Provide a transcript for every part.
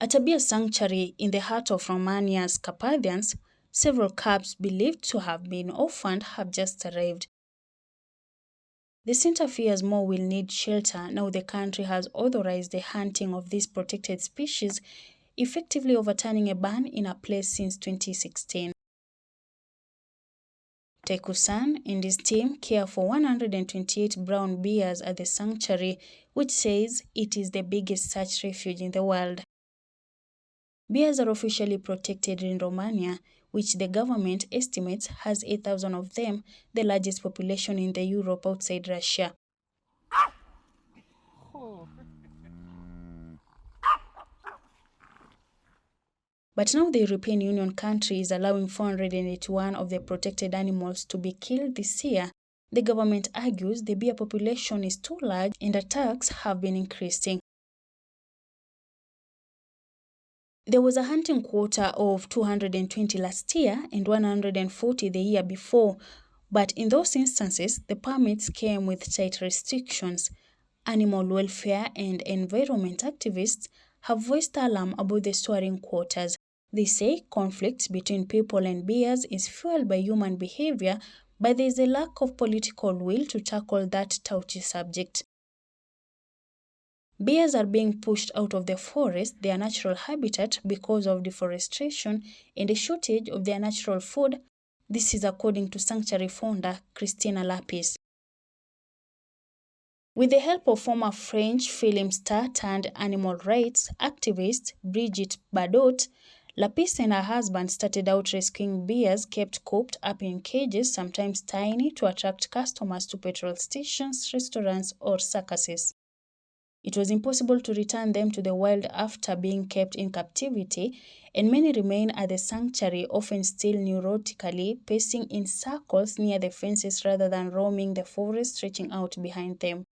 At a bear sanctuary in the heart of Romania's Carpathians, several cubs believed to have been orphaned have just arrived. The center fears more will need shelter now the country has authorized the hunting of this protected species, effectively overturning a ban in a place since 2016. Teku-san and his team care for 128 brown bears at the sanctuary, which says it is the biggest such refuge in the world. Bears are officially protected in Romania, which the government estimates has 8,000 of them, the largest population in the Europe outside Russia. But now the European Union country is allowing 481 of the protected animals to be killed this year. The government argues the bear population is too large and attacks have been increasing. There was a hunting quota of 220 last year and 140 the year before, but in those instances, the permits came with tight restrictions. Animal welfare and environment activists have voiced alarm about the soaring quotas. They say conflicts between people and bears is fueled by human behavior, but there is a lack of political will to tackle that touchy subject. Bears are being pushed out of the forest, their natural habitat, because of deforestation and a shortage of their natural food. This is according to sanctuary founder Christina Lapis. With the help of former French film star turned animal rights activist Brigitte Bardot, Lapis and her husband started out rescuing bears kept cooped up in cages, sometimes tiny, to attract customers to petrol stations, restaurants, or circuses. It was impossible to return them to the wild after being kept in captivity, and many remain at the sanctuary, often still neurotically pacing in circles near the fences rather than roaming the forest stretching out behind them.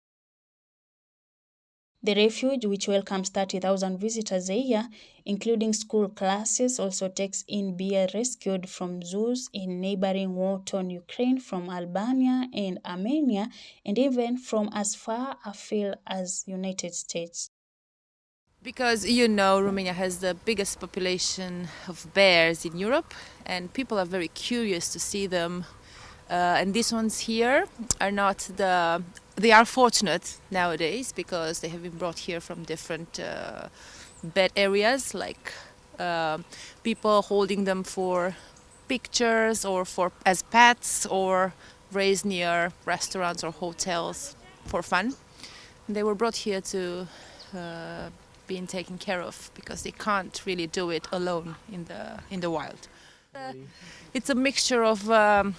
The refuge, which welcomes 30,000 visitors a year, including school classes, also takes in bear rescued from zoos in neighboring war-torn Ukraine, from Albania and Armenia, and even from as far afield as United States. Because you know, Romania has the biggest population of bears in Europe, and people are very curious to see them. And these ones here are not the. They are fortunate nowadays because they have been brought here from different bed areas, like people holding them for pictures or for as pets, or raised near restaurants or hotels for fun. And they were brought here to being taken care of because they can't really do it alone in the wild. It's a mixture of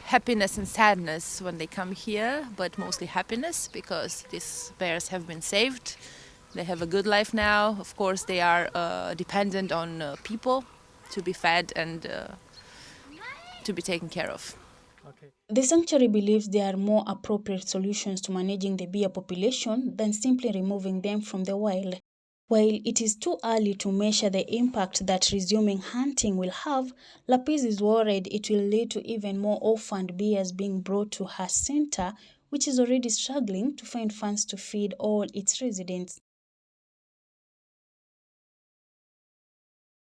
happiness and sadness when they come here, but mostly happiness because these bears have been saved. They have a good life now. Of course, they are dependent on people to be fed and to be taken care of. The sanctuary believes there are more appropriate solutions to managing the bear population than simply removing them from the wild. While it is too early to measure the impact that resuming hunting will have, Lapis is worried it will lead to even more orphaned bears being brought to her center, which is already struggling to find funds to feed all its residents.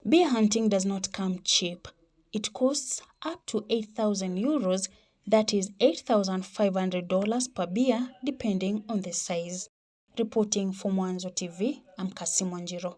Bear hunting does not come cheap. It costs up to €8,000, that is $8,500 per bear, depending on the size. Reporting for Mwanzo TV, I'm Mwanzo.